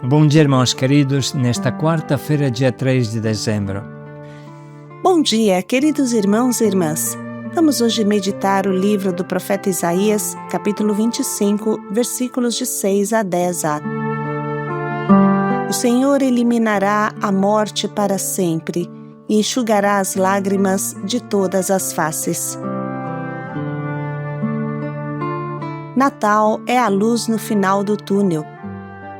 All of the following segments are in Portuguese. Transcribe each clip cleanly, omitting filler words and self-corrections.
Bom dia, irmãos queridos, nesta quarta-feira, dia 3 de dezembro. Bom dia, queridos irmãos e irmãs. Vamos hoje meditar o livro do profeta Isaías, capítulo 25, versículos de 6 a 10a. O Senhor eliminará a morte para sempre e enxugará as lágrimas de todas as faces. Natal é a luz no final do túnel.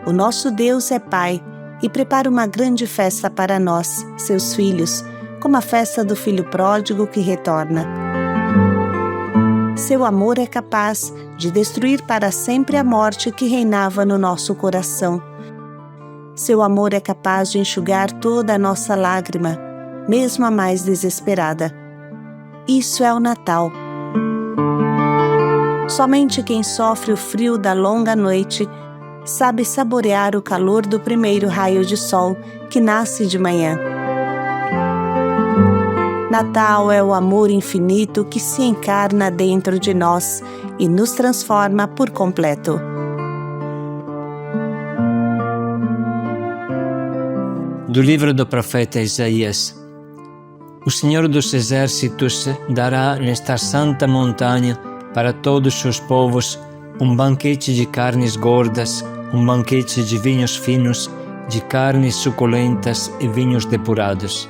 O nosso Deus é Pai e prepara uma grande festa para nós, seus filhos, como a festa do filho pródigo que retorna. Seu amor é capaz de destruir para sempre a morte que reinava no nosso coração. Seu amor é capaz de enxugar toda a nossa lágrima, mesmo a mais desesperada. Isso é o Natal. Somente quem sofre o frio da longa noite sabe saborear o calor do primeiro raio de sol que nasce de manhã. Natal é o amor infinito que se encarna dentro de nós e nos transforma por completo. Do livro do profeta Isaías. O Senhor dos Exércitos dará nesta santa montanha para todos os povos um banquete de carnes gordas, um banquete de vinhos finos, de carnes suculentas e vinhos depurados.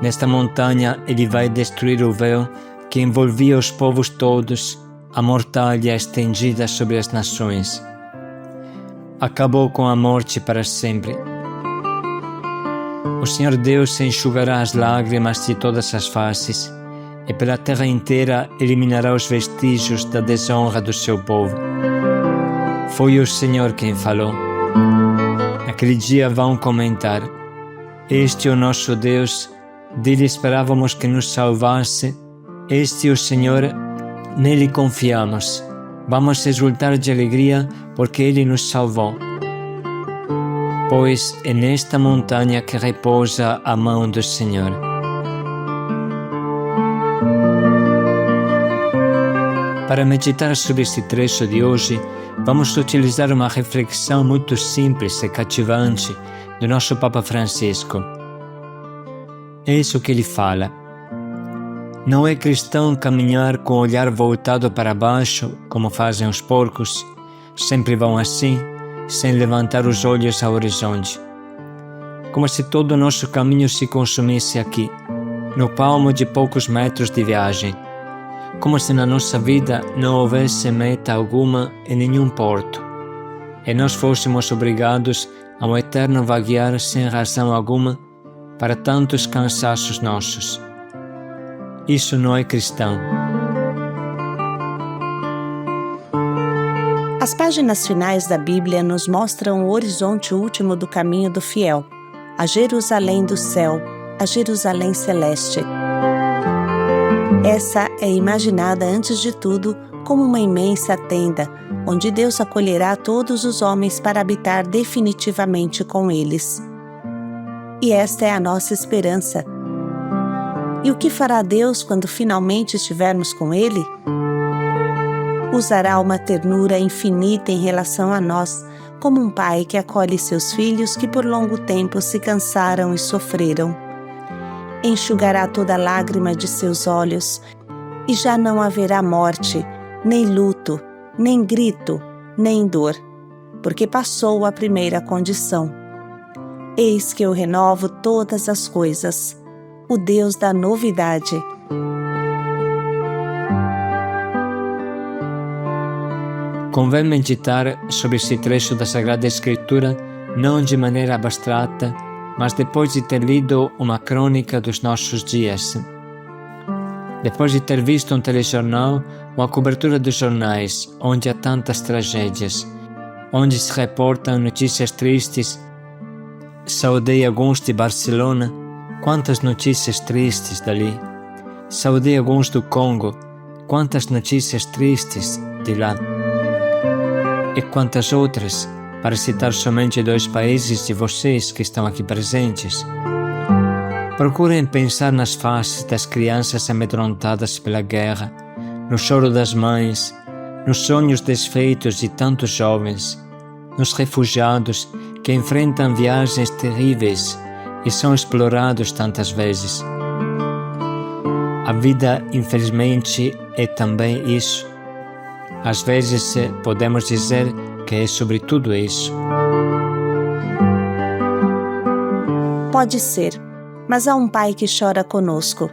Nesta montanha ele vai destruir o véu que envolvia os povos todos, a mortalha estendida sobre as nações. Acabou com a morte para sempre. O Senhor Deus enxugará as lágrimas de todas as faces e pela terra inteira eliminará os vestígios da desonra do seu povo. Foi o Senhor quem falou. Naquele dia vão comentar: este é o nosso Deus, dele esperávamos que nos salvasse. Este é o Senhor, nele confiamos. Vamos exultar de alegria porque ele nos salvou. Pois é nesta montanha que repousa a mão do Senhor. Para meditar sobre este trecho de hoje, vamos utilizar uma reflexão muito simples e cativante do nosso Papa Francisco. Eis o que ele fala: não é cristão caminhar com o olhar voltado para baixo, como fazem os porcos, sempre vão assim, sem levantar os olhos ao horizonte. Como se todo o nosso caminho se consumisse aqui, no palmo de poucos metros de viagem. Como se na nossa vida não houvesse meta alguma em nenhum porto, e nós fôssemos obrigados a um eterno vaguear sem razão alguma para tantos cansaços nossos. Isso não é cristão. As páginas finais da Bíblia nos mostram o horizonte último do caminho do fiel, a Jerusalém do céu, a Jerusalém celeste. Essa é imaginada antes de tudo como uma imensa tenda, onde Deus acolherá todos os homens para habitar definitivamente com eles. E esta é a nossa esperança. E o que fará Deus quando finalmente estivermos com Ele? Usará uma ternura infinita em relação a nós, como um pai que acolhe seus filhos que por longo tempo se cansaram e sofreram. Enxugará toda lágrima de seus olhos, e já não haverá morte, nem luto, nem grito, nem dor, porque passou a primeira condição. Eis que eu renovo todas as coisas, o Deus da novidade. Convém meditar sobre esse trecho da Sagrada Escritura não de maneira abstrata, mas depois de ter lido uma crônica dos nossos dias. Depois de ter visto um telejornal ou a cobertura dos jornais, onde há tantas tragédias, onde se reportam notícias tristes. Saudei alguns de Barcelona, quantas notícias tristes dali. Saudei alguns do Congo, quantas notícias tristes de lá. E quantas outras, para citar somente 2 países de vocês que estão aqui presentes. Procurem pensar nas faces das crianças amedrontadas pela guerra, no choro das mães, nos sonhos desfeitos de tantos jovens, nos refugiados que enfrentam viagens terríveis e são explorados tantas vezes. A vida, infelizmente, é também isso. Às vezes podemos dizer que é sobre tudo isso. Pode ser, mas há um Pai que chora conosco.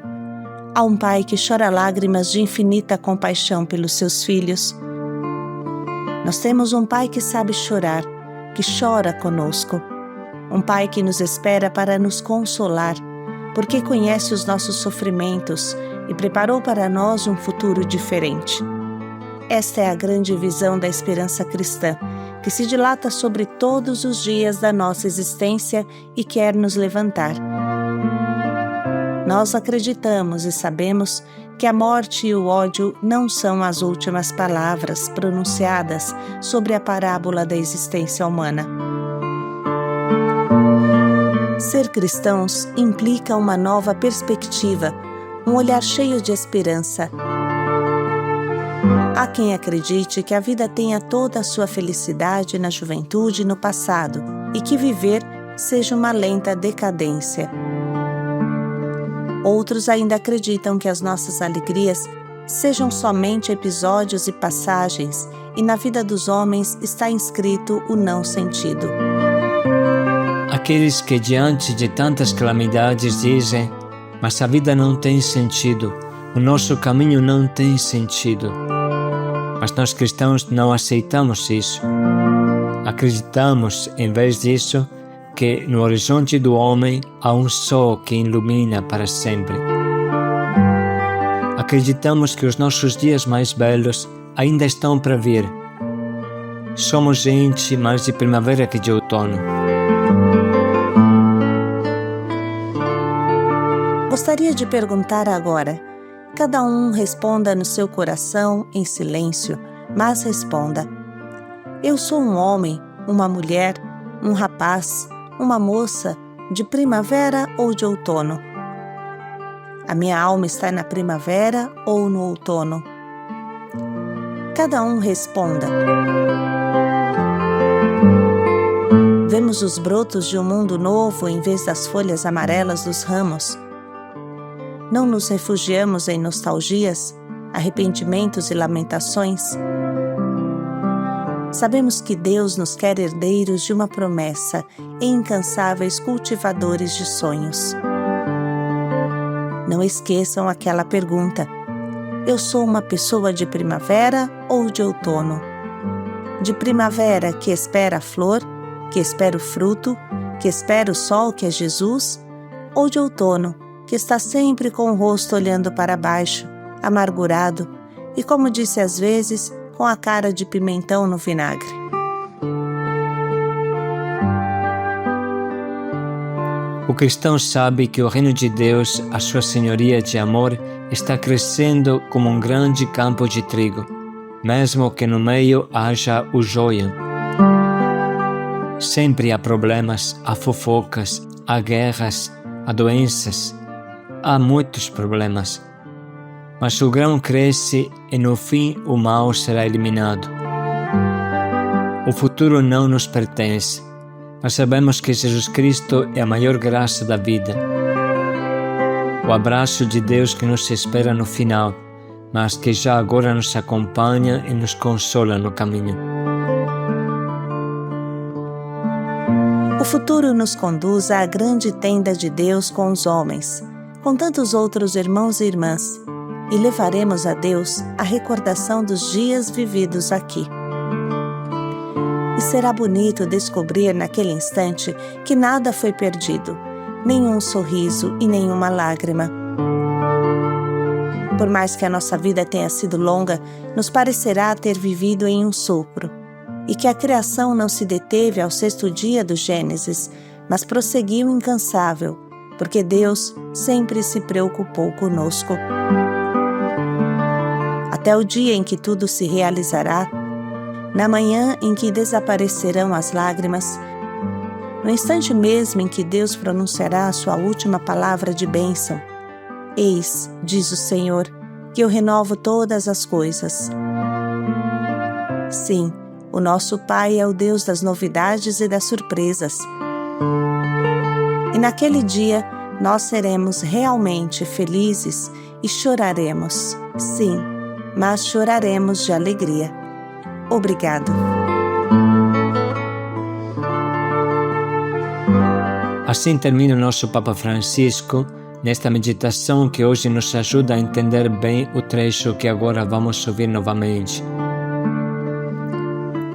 Há um Pai que chora lágrimas de infinita compaixão pelos seus filhos. Nós temos um Pai que sabe chorar, que chora conosco. Um Pai que nos espera para nos consolar, porque conhece os nossos sofrimentos e preparou para nós um futuro diferente. Esta é a grande visão da esperança cristã, que se dilata sobre todos os dias da nossa existência e quer nos levantar. Nós acreditamos e sabemos que a morte e o ódio não são as últimas palavras pronunciadas sobre a parábola da existência humana. Ser cristãos implica uma nova perspectiva, um olhar cheio de esperança. Há quem acredite que a vida tenha toda a sua felicidade na juventude e no passado, e que viver seja uma lenta decadência. Outros ainda acreditam que as nossas alegrias sejam somente episódios e passagens, e na vida dos homens está inscrito o não sentido. Aqueles que diante de tantas calamidades dizem: mas a vida não tem sentido, o nosso caminho não tem sentido. Mas nós cristãos não aceitamos isso. Acreditamos, em vez disso, que no horizonte do homem há um sol que ilumina para sempre. Acreditamos que os nossos dias mais belos ainda estão para vir. Somos gente mais de primavera que de outono. Gostaria de perguntar agora. Cada um responda no seu coração em silêncio, mas responda. Eu sou um homem, uma mulher, um rapaz, uma moça, de primavera ou de outono? A minha alma está na primavera ou no outono? Cada um responda. Vemos os brotos de um mundo novo em vez das folhas amarelas dos ramos. Não nos refugiamos em nostalgias, arrependimentos e lamentações. Sabemos que Deus nos quer herdeiros de uma promessa e incansáveis cultivadores de sonhos. Não esqueçam aquela pergunta: eu sou uma pessoa de primavera ou de outono? De primavera que espera a flor, que espera o fruto, que espera o sol que é Jesus? Ou de outono, que está sempre com o rosto olhando para baixo, amargurado e, como disse às vezes, com a cara de pimentão no vinagre? O cristão sabe que o reino de Deus, a sua senhoria de amor, está crescendo como um grande campo de trigo, mesmo que no meio haja o joio. Sempre há problemas, há fofocas, há guerras, há doenças. Há muitos problemas, mas o grão cresce e no fim o mal será eliminado. O futuro não nos pertence, mas sabemos que Jesus Cristo é a maior graça da vida. O abraço de Deus que nos espera no final, mas que já agora nos acompanha e nos consola no caminho. O futuro nos conduz à grande tenda de Deus com os homens, com tantos outros irmãos e irmãs, e levaremos a Deus a recordação dos dias vividos aqui. E será bonito descobrir naquele instante que nada foi perdido, nenhum sorriso e nenhuma lágrima. Por mais que a nossa vida tenha sido longa, nos parecerá ter vivido em um sopro, e que a criação não se deteve ao 6º dia do Gênesis, mas prosseguiu incansável, porque Deus sempre se preocupou conosco. Até o dia em que tudo se realizará, na manhã em que desaparecerão as lágrimas, no instante mesmo em que Deus pronunciará a sua última palavra de bênção: eis, diz o Senhor, que eu renovo todas as coisas. Sim, O nosso Pai é o Deus das novidades e das surpresas. E naquele dia, nós seremos realmente felizes e choraremos. Sim, mas choraremos de alegria. Obrigado. Assim termina o nosso Papa Francisco nesta meditação que hoje nos ajuda a entender bem o trecho que agora vamos ouvir novamente.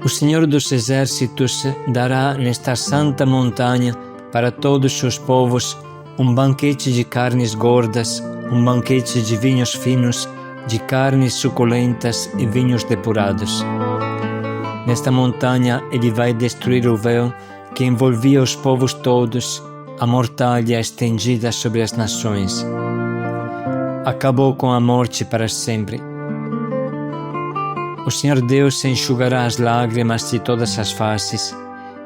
O Senhor dos Exércitos dará nesta santa montanha para todos os povos um banquete de carnes gordas, um banquete de vinhos finos, de carnes suculentas e vinhos depurados. Nesta montanha ele vai destruir o véu que envolvia os povos todos, a mortalha estendida sobre as nações. Acabou com a morte para sempre. O Senhor Deus enxugará as lágrimas de todas as faces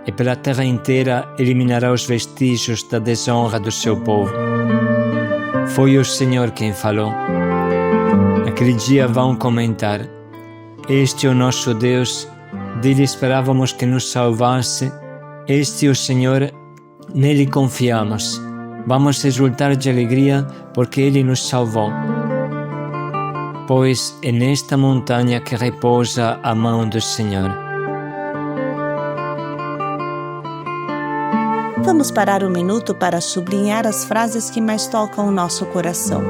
e pela terra inteira eliminará os vestígios da desonra do seu povo. Foi o Senhor quem falou. Naquele dia vão comentar: este é o nosso Deus, dele esperávamos que nos salvasse. Este é o Senhor, nele confiamos. Vamos exultar de alegria porque ele nos salvou. Pois é nesta montanha que repousa a mão do Senhor. Vamos parar um minuto para sublinhar as frases que mais tocam o nosso coração.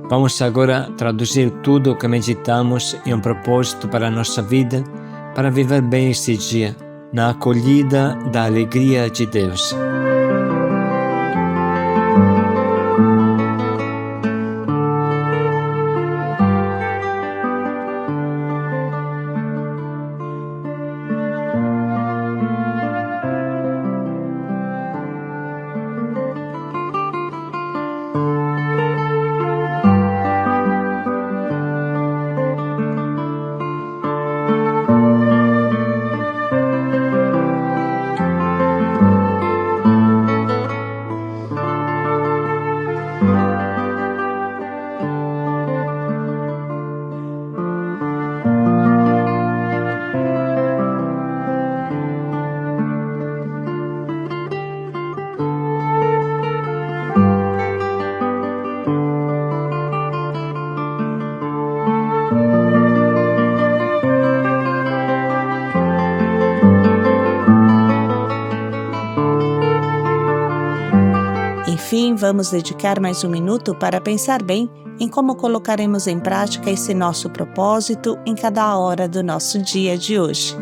Vamos agora traduzir tudo o que meditamos em um propósito para a nossa vida, para viver bem este dia, na acolhida da alegria de Deus. vamos dedicar mais um minuto para pensar bem em como colocaremos em prática esse nosso propósito em cada hora do nosso dia de hoje.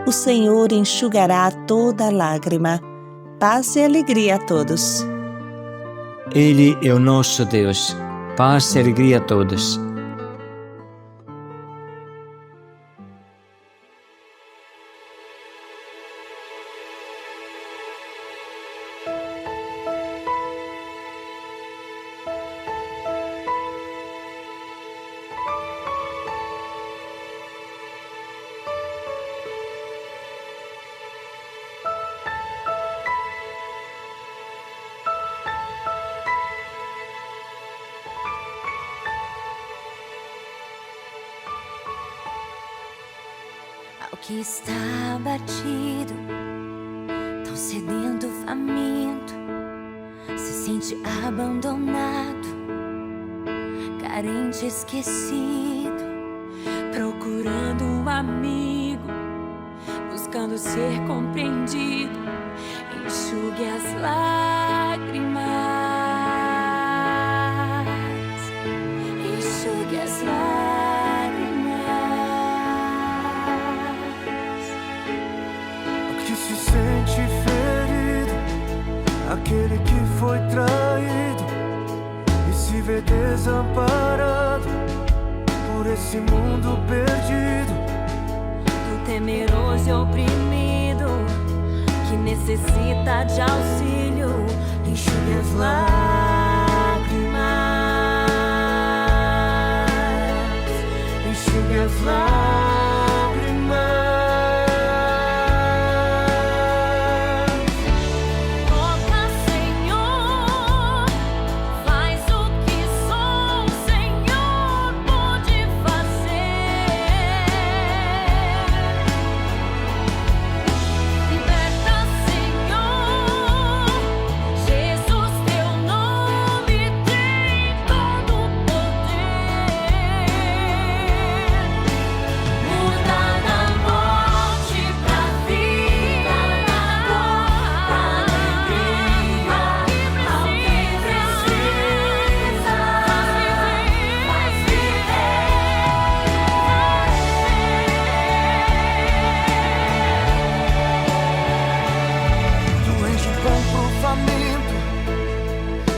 O Senhor enxugará toda lágrima. Paz e alegria a todos. Ele é o nosso Deus. Paz e alegria a todos. Ao que está abatido, tão sedento, faminto, se sente abandonado, carente, esquecido, procurando um amigo, buscando ser compreendido, enxugue as lágrimas, enxugue as lágrimas. Sente ferido, aquele que foi traído e se vê desamparado por esse mundo perdido, Do temeroso e oprimido que necessita de auxílio, enxugue as lágrimas, enxugue as lágrimas.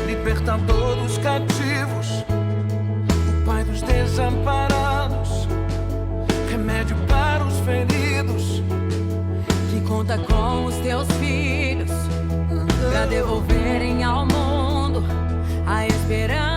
Libertador dos cativos, o Pai dos desamparados, remédio para os feridos, que conta com os teus filhos pra devolverem ao mundo a esperança.